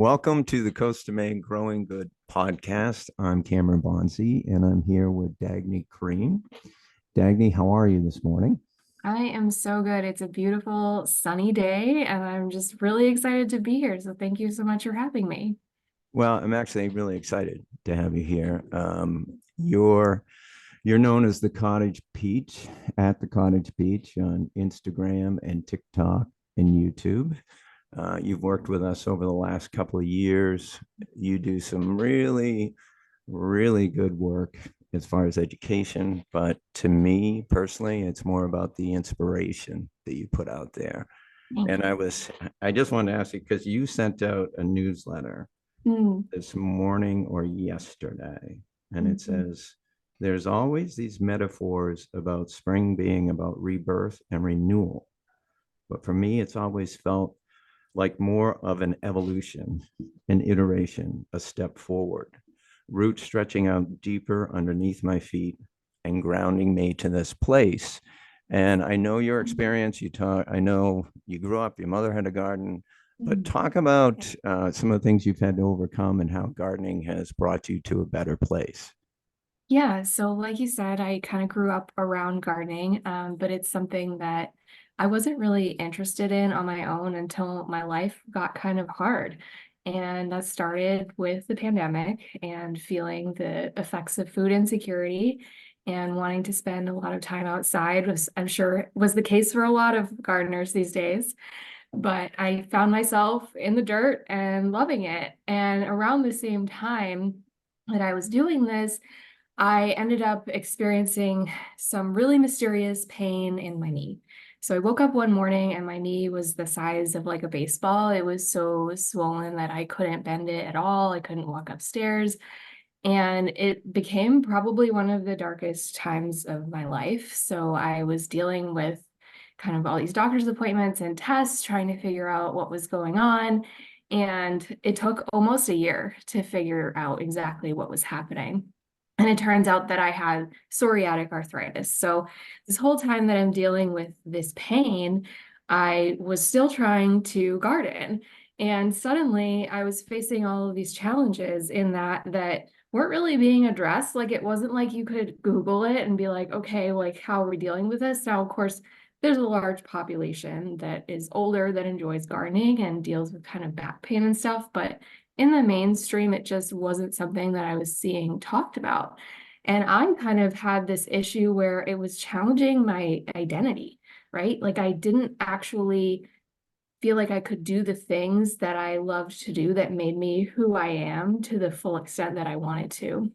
Welcome to the Coast to Maine Growing Good podcast. I'm Cameron Bonzi, and I'm here with Dagney Kream. Dagney, how are you this morning? I am so good. It's a beautiful sunny day, and I'm just really excited to be here. So thank you so much for having me. Well, I'm actually really excited to have you here. You're known as the Cottage Peach at the Cottage Peach on Instagram and TikTok and YouTube. You've worked with us over the last couple of years. You do some really good work as far as education, but to me personally, it's more about the inspiration that you put out there. Thank And you. I just wanted to ask you because you sent out a newsletter Mm, this morning or yesterday, and it mhm. says, there's always these metaphors about spring being about rebirth and renewal. But for me, it's always felt like more of an evolution, an iteration, a step forward, roots stretching out deeper underneath my feet and grounding me to this place. And I know your experience. I know you grew up, your mother had a garden, but Mm. talk about some of the things you've had to overcome and how gardening has brought you to a better place. Yeah, so like you said, I kind of grew up around gardening, but it's something that I wasn't really interested in on my own until my life got kind of hard. And that started with the pandemic and feeling the effects of food insecurity and wanting to spend a lot of time outside was, I'm sure, was the case for a lot of gardeners these days. But I found myself in the dirt and loving it. And around the same time that I was doing this, I ended up experiencing some really mysterious pain in my knee. So I woke up one morning and my knee was the size of like a baseball. It was so swollen that I couldn't bend it at all. I couldn't walk upstairs. And it became probably one of the darkest times of my life. So I was dealing with kind of all these doctor's appointments and tests, trying to figure out what was going on. And it took almost a year to figure out exactly what was happening. And it turns out that I had psoriatic arthritis. So this whole time that I'm dealing with this pain, I was still trying to garden. And suddenly I was facing all of these challenges in that weren't really being addressed. Like it wasn't like you could Google it and be like, okay, like how are we dealing with this? Now, of course, there's a large population that is older that enjoys gardening and deals with kind of back pain and stuff, but in the mainstream, it just wasn't something that I was seeing talked about. And I kind of had this issue where it was challenging my identity, right? Like I didn't actually feel like I could do the things that I loved to do that made me who I am to the full extent that I wanted to.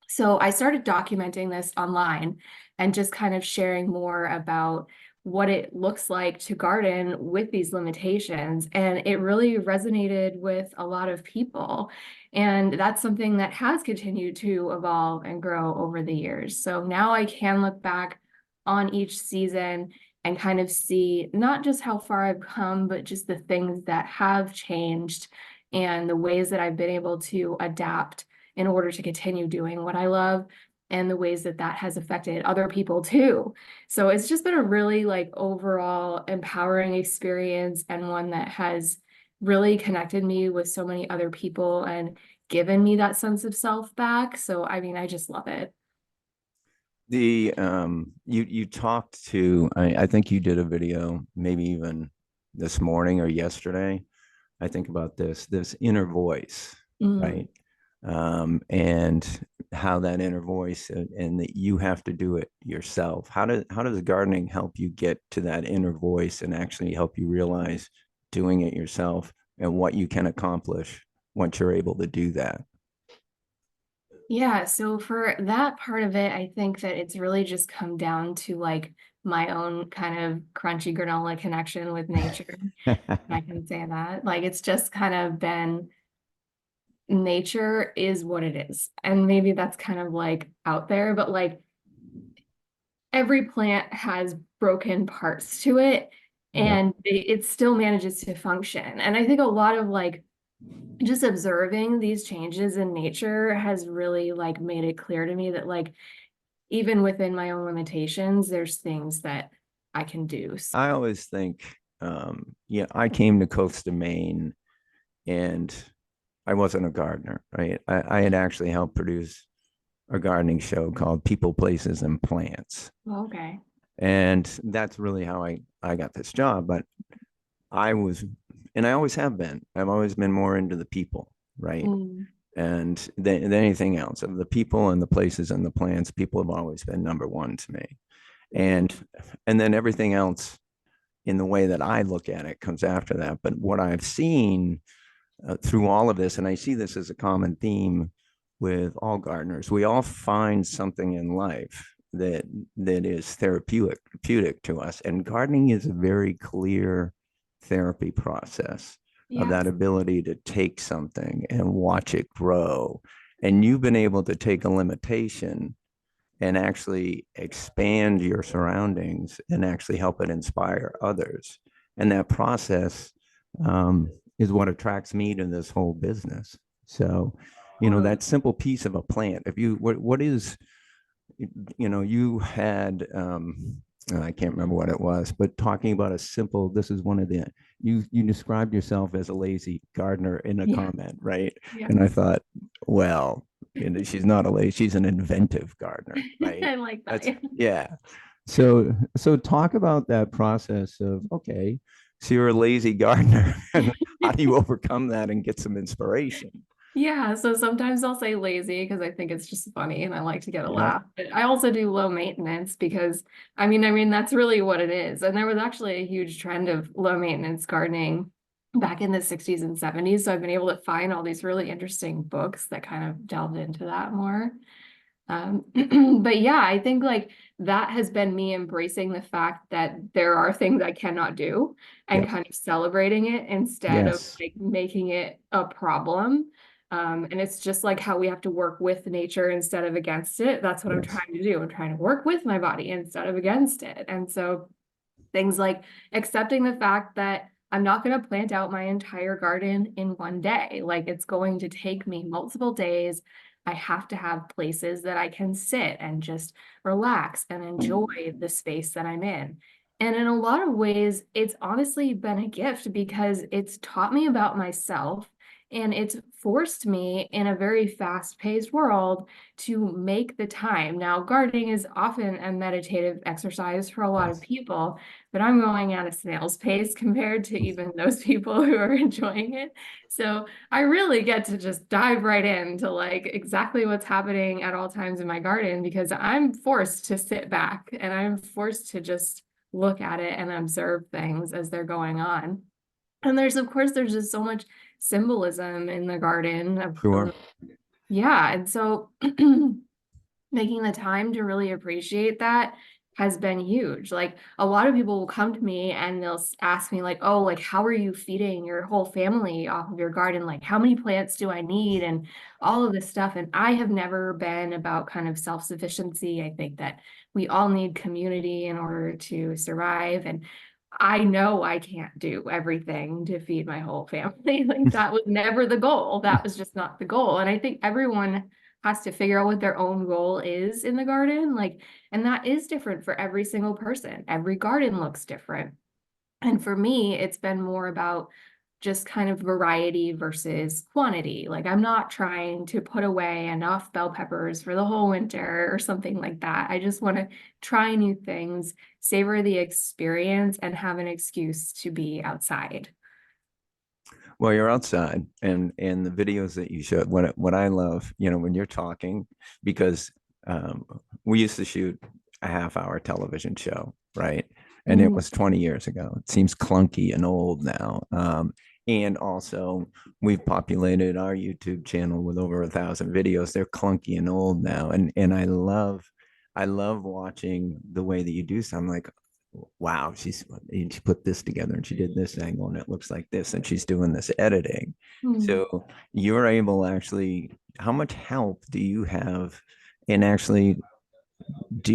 So I started documenting this online and just kind of sharing more about what it looks like to garden with these limitations. And it really resonated with a lot of people. And that's something that has continued to evolve and grow over the years. So now I can look back on each season and kind of see not just how far I've come, but just the things that have changed and the ways that I've been able to adapt in order to continue doing what I love and the ways that that has affected other people too. So it's just been a really like overall empowering experience and one that has really connected me with so many other people and given me that sense of self back. So I mean, I just love it. You talked to I think you did a video maybe even this morning or yesterday. I think about this inner voice, Mm. right? And how that inner voice and that you have to do it yourself. How does gardening help you get to that inner voice and actually help you realize doing it yourself and what you can accomplish once you're able to do that? Yeah, so for that part of it, I think that it's really just come down to like my own kind of crunchy granola connection with nature. I can say that. Like it's just kind of been nature is what it is. And maybe that's kind of like out there, but like every plant has broken parts to it Yep. and it still manages to function. And I think a lot of like just observing these changes in nature has really like made it clear to me that like even within my own limitations, there's things that I can do. I always think, yeah, I came to Costa Maine and I wasn't a gardener, right? I had actually helped produce a gardening show called People, Places, and Plants. Okay. And that's really how I got this job. But I was, and I always have been, I've always been more into the people, right? Mm. And than anything else. Of the people and the places and the plants, people have always been number one to me. And then everything else in the way that I look at it comes after that. But what I've seen through all of this, and I see this as a common theme with all gardeners, we all find something in life that is therapeutic to us, and gardening is a very clear therapy process of that Yes. ability to take something and watch it grow. And you've been able to take a limitation and actually expand your surroundings and actually help it inspire others. And that process is what attracts me to this whole business. So, Totally. that simple piece of a plant, if you, what is, you had, I can't remember what it was, but talking about a simple, this is one of the, you described yourself as a lazy gardener in a Yeah. comment, right? Yeah. And I thought, well, she's not a lazy, she's an inventive gardener, right? I like that. That's, yeah. So talk about that process of, okay, so you're a lazy gardener, and how do you overcome that and get some inspiration? Yeah, so sometimes I'll say lazy because I think it's just funny and I like to get a Yeah. laugh. But I also do low maintenance because I mean that's really what it is. And there was actually a huge trend of low maintenance gardening back in the 60s and 70s. So I've been able to find all these really interesting books that kind of delved into that more. But yeah, I think like that has been me embracing the fact that there are things I cannot do and Yep. kind of celebrating it instead of Yes. like making it a problem. And it's just like how we have to work with nature instead of against it. That's what I'm Yes. trying to do. I'm trying to work with my body instead of against it. And so things like accepting the fact that I'm not going to plant out my entire garden in one day. Like it's going to take me multiple days. I have to have places that I can sit and just relax and enjoy the space that I'm in. And in a lot of ways, it's honestly been a gift because it's taught me about myself and it's forced me in a very fast-paced world to make the time. Now, gardening is often a meditative exercise for a lot of Yes. people, but I'm going at a snail's pace compared to even those people who are enjoying it. So I really get to just dive right into like exactly what's happening at all times in my garden because I'm forced to sit back and I'm forced to just look at it and observe things as they're going on. And of course, there's just so much symbolism in the garden Sure. yeah. And so making the time to really appreciate that has been huge. Like a lot of people will come to me and they'll ask me like, "Oh, like how are you feeding your whole family off of your garden? Like how many plants do I need?" and all of this stuff. And I have never been about kind of self-sufficiency. I think that we all need community in order to survive. And I know I can't do everything to feed my whole family. Like that was never the goal. That was just not the goal. And I think everyone has to figure out what their own goal is in the garden. Like, and that is different for every single person. Every garden looks different. And for me, it's been more about just kind of variety versus quantity. Like, I'm not trying to put away enough bell peppers for the whole winter or something like that. I just want to try new things, savor the experience, and have an excuse to be outside. Well, you're outside, and the videos that you showed, what I love, when you're talking, because um, we used to shoot a half-hour television show, right? And it Mhm. was 20 years ago. It seems clunky and old now. And also, we've populated our YouTube channel with over 1,000 videos. They're clunky and old now, and I love watching the way that you do something. Like, wow, she put this together and she did this angle and it looks like this and she's doing this editing. Mhm. So you're able actually, how much help do you have in actually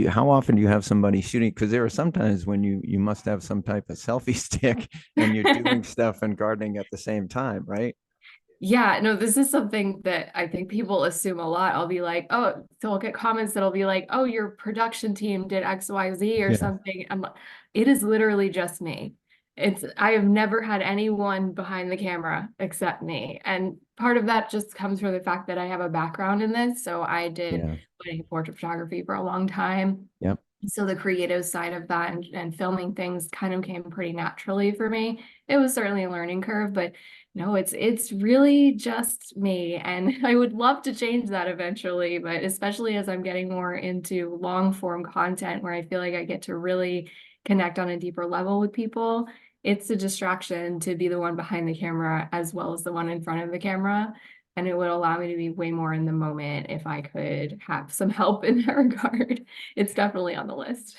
how often do you have somebody shooting? Because there are sometimes when you must have some type of selfie stick and you're doing stuff and gardening at the same time, right? Yeah, no, this is something that I think people assume a lot. I'll be like, oh, so I'll get comments that'll be like, oh, your production team did XYZ or Yeah. something. It is literally just me. I have never had anyone behind the camera except me. And part of that just comes from the fact that I have a background in this. So I did Yeah. wedding portrait photography for a long time. Yep. So the creative side of that and filming things kind of came pretty naturally for me. It was certainly a learning curve, but no, it's really just me. And I would love to change that eventually, but especially as I'm getting more into long form content where I feel like I get to really connect on a deeper level with people, it's a distraction to be the one behind the camera as well as the one in front of the camera. And it would allow me to be way more in the moment if I could have some help in that regard. It's definitely on the list.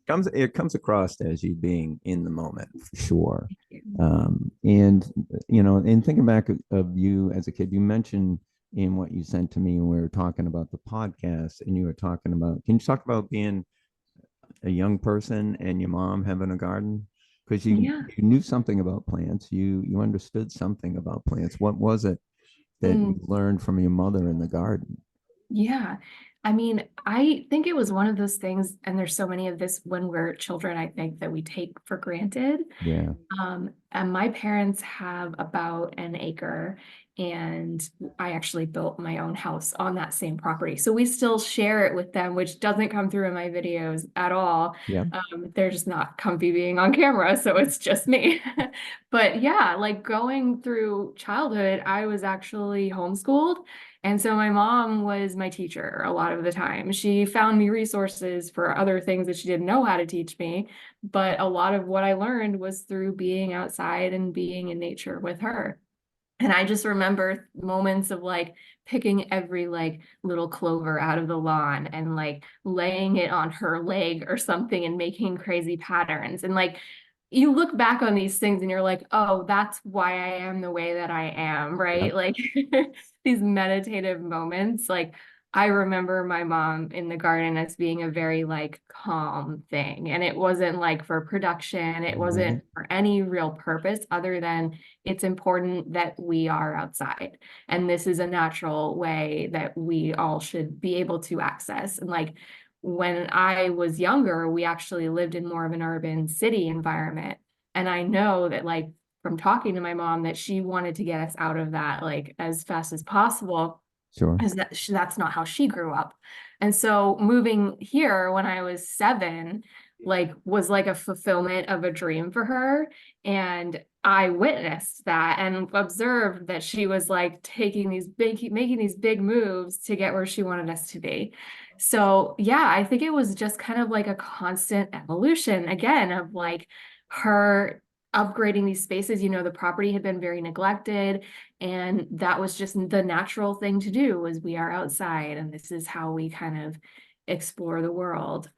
It comes across as you being in the moment for sure. Thank you. And in thinking back of you as a kid, you mentioned in what you sent to me when we were talking about the podcast, and you were talking about, can you talk about being a young person and your mom having a garden? Because Yeah. you knew something about plants, you understood something about plants. What was it that you Mm. learned from your mother in the garden? Yeah. I mean, I think it was one of those things, and there's so many of this when we're children, I think that we take for granted. Yeah. And my parents have about an acre, and I actually built my own house on that same property. So we still share it with them, which doesn't come through in my videos at all. Yeah. They're just not comfy being on camera, so it's just me. But yeah, like going through childhood, I was actually homeschooled. And so my mom was my teacher a lot of the time. She found me resources for other things that she didn't know how to teach me. But a lot of what I learned was through being outside and being in nature with her. And I just remember moments of like picking every like little clover out of the lawn and like laying it on her leg or something and making crazy patterns. And like you look back on these things and you're like, oh, that's why I am the way that I am, Yeah. right? Like these meditative moments. Like I remember my mom in the garden as being a very like calm thing. And it wasn't like for production, it Right. wasn't for any real purpose other than it's important that we are outside. And this is a natural way that we all should be able to access. And like when I was younger, we actually lived in more of an urban city environment. And I know that like from talking to my mom that she wanted to get us out of that like as fast as possible Sure. because that's not how she grew up. And so moving here when I was 7, like was like a fulfillment of a dream for her. And I witnessed that and observed that she was like making these big moves to get where she wanted us to be. So yeah, I think it was just kind of like a constant evolution again of like her upgrading these spaces. The property had been very neglected. And that was just the natural thing to do was we are outside and this is how we kind of explore the world.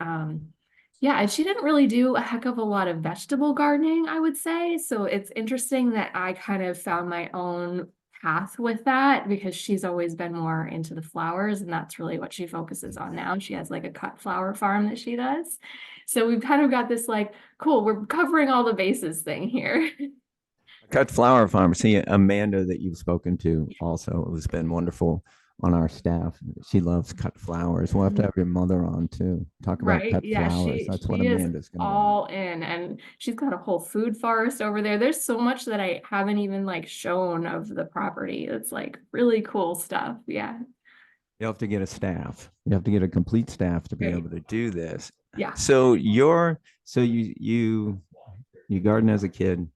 Yeah, and she didn't really do a heck of a lot of vegetable gardening, I would say. So it's interesting that I kind of found my own path with that because she's always been more into the flowers and that's really what she focuses on now. She has like a cut flower farm that she does. So we've kind of got this like, cool, we're covering all the bases thing here. Cut flower farm. See, Amanda, that you've spoken to also has been wonderful on our staff. She loves cut flowers. We'll have to have your mother on too. Talk about Right. cut Yeah, flowers. she That's what she is Amanda's going to love. all in and she's got a whole food forest over there. There's so much that I haven't even like shown of the property. It's like really cool stuff. Yeah. You have to get a staff. You have to get a complete staff to be Great. able to do this. Yeah. So you garden as a kid.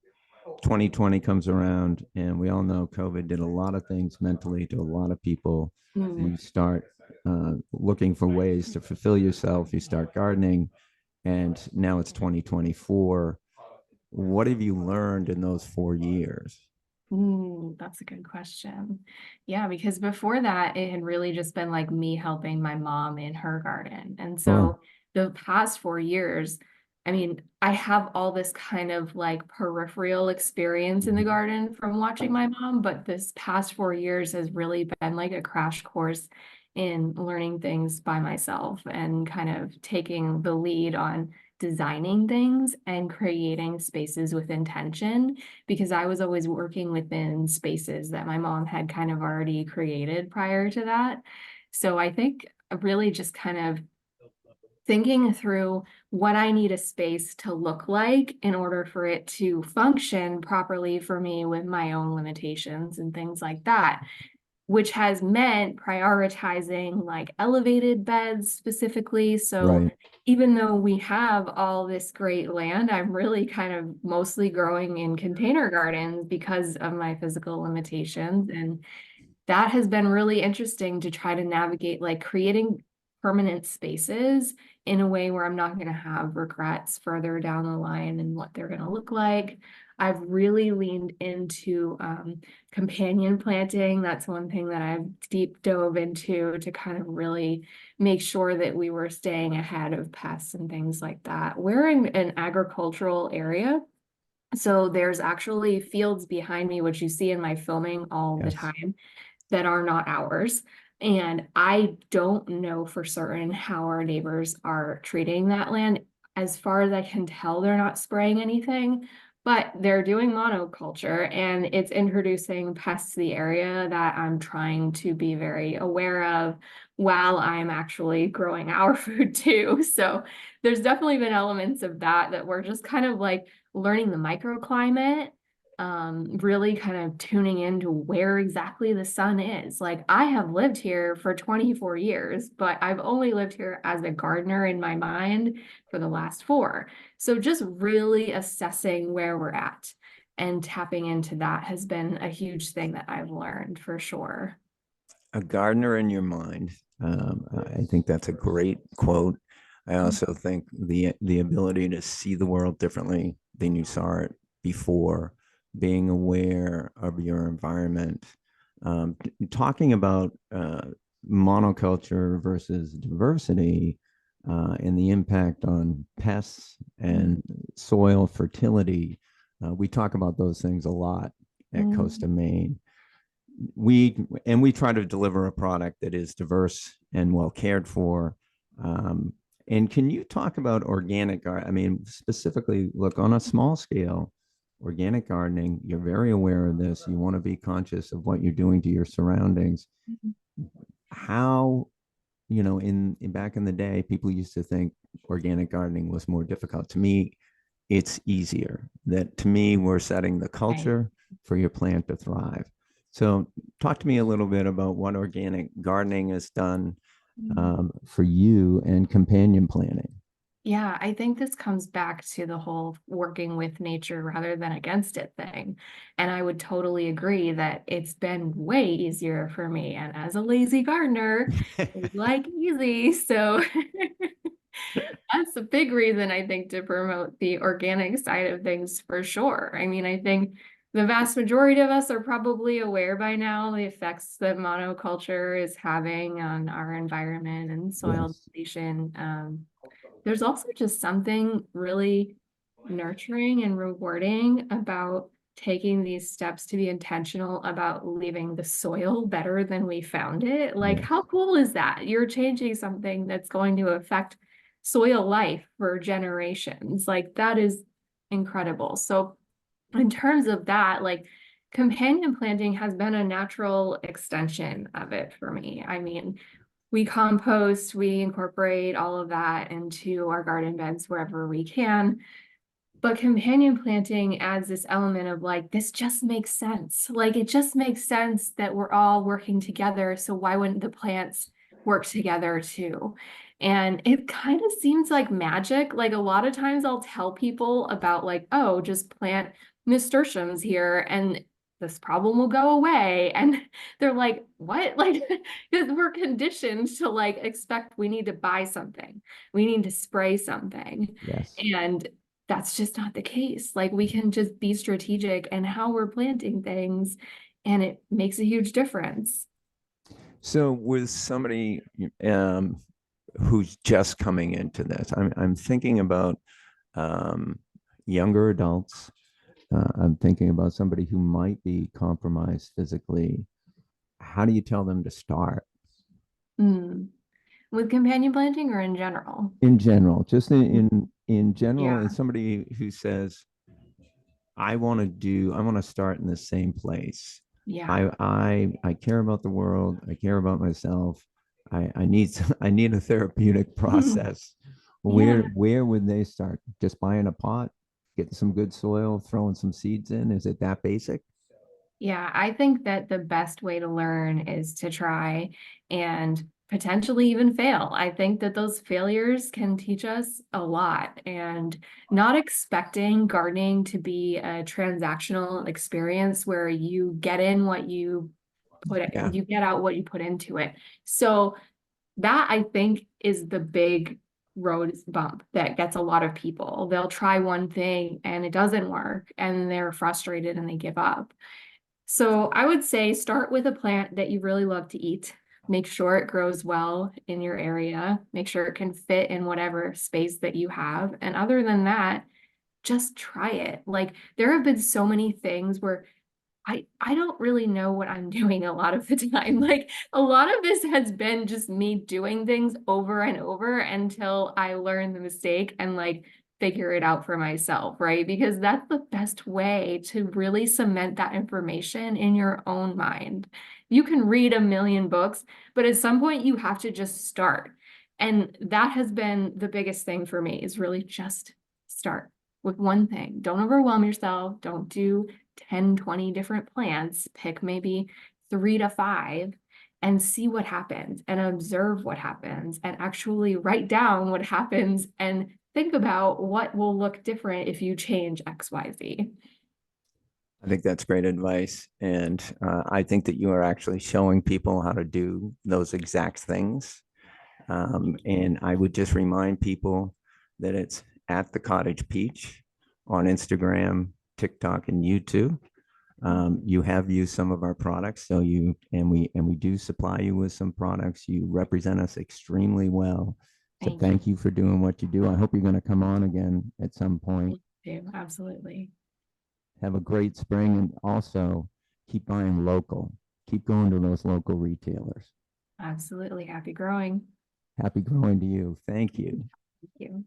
2020 comes around, and we all know COVID did a lot of things mentally to a lot of people. Mm. You start looking for ways to fulfill yourself. You start gardening, and now it's 2024. What have you learned in those 4 years? That's a good question. Yeah, because before that, it had really just been like me helping my mom in her garden. And Sure. so the past 4 years, I mean, I have all this kind of like peripheral experience in the garden from watching my mom, but this past 4 years has really been like a crash course in learning things by myself and kind of taking the lead on designing things and creating spaces with intention because I was always working within spaces that my mom had kind of already created prior to that. So I think really just kind of thinking through what I need a space to look like in order for it to function properly for me with my own limitations and things like that, which has meant prioritizing like elevated beds specifically. So Right. even though we have all this great land, I'm really kind of mostly growing in container gardens because of my physical limitations. And that has been really interesting to try to navigate like creating permanent spaces in a way where I'm not going to have regrets further down the line and what they're going to look like. I've really leaned into companion planting. That's one thing that I've deep dove into to kind of really make sure that we were staying ahead of pests and things like that. We're in an agricultural area. So there's actually fields behind me, which you see in my filming all the Yes. time, that are not ours. And I don't know for certain how our neighbors are treating that land. As far as I can tell, they're not spraying anything, but they're doing monoculture and it's introducing pests to the area that I'm trying to be very aware of while I'm actually growing our food too. So there's definitely been elements of that that we're just kind of like learning the microclimate, really kind of tuning into where exactly the sun is. Like I have lived here for 24 years, but I've only lived here as a gardener in my mind for the last 4. So just really assessing where we're at and tapping into that has been a huge thing that I've learned for sure. A gardener in your mind. I think that's a great quote. I also think the ability to see the world differently than you saw it before, being aware of your environment, talking about monoculture versus diversity, and the impact on pests and soil fertility. We talk about those things a lot at Coast Mm. of Maine. We try to deliver a product that is diverse and well cared for. And can you talk about organic garden? I mean, specifically, look on a small scale, organic gardening. You're very aware of this. You want to be conscious of what you're doing to your surroundings. How, in back in the day, people used to think organic gardening was more difficult. To me, it's easier. That to me, we're setting the Right. culture for your plant to thrive. So, talk to me a little bit about what organic gardening has done for you and companion planting. Yeah, I think this comes back to the whole working with nature rather than against it thing. And I would totally agree that it's been way easier for me. And as a lazy gardener, I like easy. So that's a big reason I think to promote the organic side of things for sure. I mean, I think the vast majority of us are probably aware by now the effects that monoculture is having on our environment and soil Yes. depletion. There's also just something really nurturing and rewarding about taking these steps to be intentional about leaving the soil better than we found it. Like, Yes. how cool is that? You're changing something that's going to affect soil life for generations. Like, that is incredible. So, in terms of that, like, companion planting has been a natural extension of it for me. I mean, we compost, we incorporate all of that into our garden beds wherever we can. But companion planting adds this element of like, this just makes sense. Like, it just makes sense that we're all working together. So, why wouldn't the plants work together too? And it kind of seems like magic. Like, a lot of times I'll tell people about, like, oh, just plant nasturtiums here and this problem will go away. And they're like, what? Like, because we're conditioned to like expect we need to buy something, we need to spray something. Yes. And that's just not the case. Like we can just be strategic in how we're planting things, and it makes a huge difference. So, with somebody who's just coming into this, I'm thinking about um, younger adults. I'm thinking about somebody who might be compromised physically. How do you tell them to start? Mm. With companion planting or in general? In general, just in general, Yeah, as somebody who says, I want to start in the same place. yeah. I care about the world. I care about myself. I need I need a therapeutic process. Yeah. Where would they start? Just buying a pot, getting some good soil, throwing some seeds in? Is it that basic? Yeah, I think that the best way to learn is to try and potentially even fail. I think that those failures can teach us a lot, and not expecting gardening to be a transactional experience where you get in what you Yeah. you get out what you put into it. So that I think is the big road bump that gets a lot of people. They'll try one thing and it doesn't work and they're frustrated and they give up. So I would say start with a plant that you really love to eat. Make sure it grows well in your area. Make sure it can fit in whatever space that you have. And other than that, just try it. Like there have been so many things where I don't really know what I'm doing a lot of the time. Like a lot of this has been just me doing things over and over until I learn the mistake and like figure it out for myself, right? Because that's the best way to really cement that information in your own mind. You can read a million books, but at some point you have to just start. And that has been the biggest thing for me is really just start with one thing. Don't overwhelm yourself. Don't do 10, 20 different plants, pick maybe 3 to 5 and see what happens and observe what happens and actually write down what happens and think about what will look different if you change XYZ. I think that's great advice. And I think that you are actually showing people how to do those exact things. And I would just remind people that it's at the Cottage Peach on Instagram, TikTok, and YouTube. You have used some of our products, so we do supply you with some products. You represent us extremely well. So Thank thank you for doing what you do. I hope you're going to come on again at some point. you. Absolutely. Have a great spring, and also keep buying local. Keep going to those local retailers. Absolutely. Happy growing. Happy growing to you. Thank you. Thank you.